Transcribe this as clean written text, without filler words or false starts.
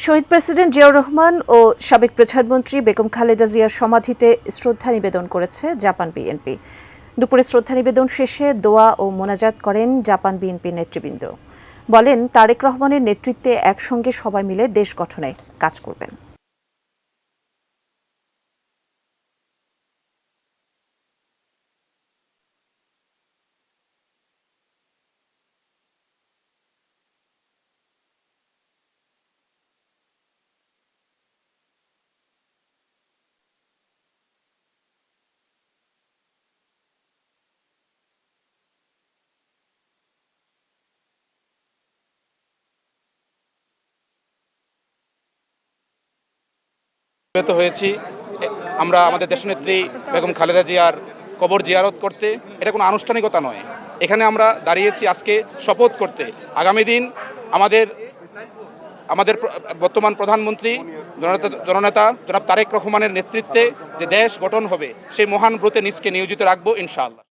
শহীদ president Ziaur Rahman ও সাবেক প্রধানমন্ত্রী বেগম খালেদা জিয়ার সমাধিতে শ্রদ্ধা নিবেদন করেছে জাপান বিএনপি। দুপুরে শ্রদ্ধা নিবেদন শেষে দোয়া ও মোনাজাত করেন জাপান বিএনপি নেতৃবৃন্দ। বলেন, তারেক রহমানের নেতৃত্বে একসঙ্গে সবাই মিলে দেশ গঠনে কাজ করবেন। হয়েছি আমরা আমাদের দেশনেত্রী বেগম খালেদা জিয়ার কবর জিয়ারত করতে। এটা কোনো আনুষ্ঠানিকতা নয়, এখানে আমরা দাঁড়িয়েছি আজকে শপথ করতে আগামী দিন আমাদের বর্তমান প্রধানমন্ত্রী জননেতা জনাব তারেক রহমানের নেতৃত্বে যে দেশ গঠন হবে সেই মহান ব্রতে নিজকে নিয়োজিত রাখবো ইনশাআল্লাহ।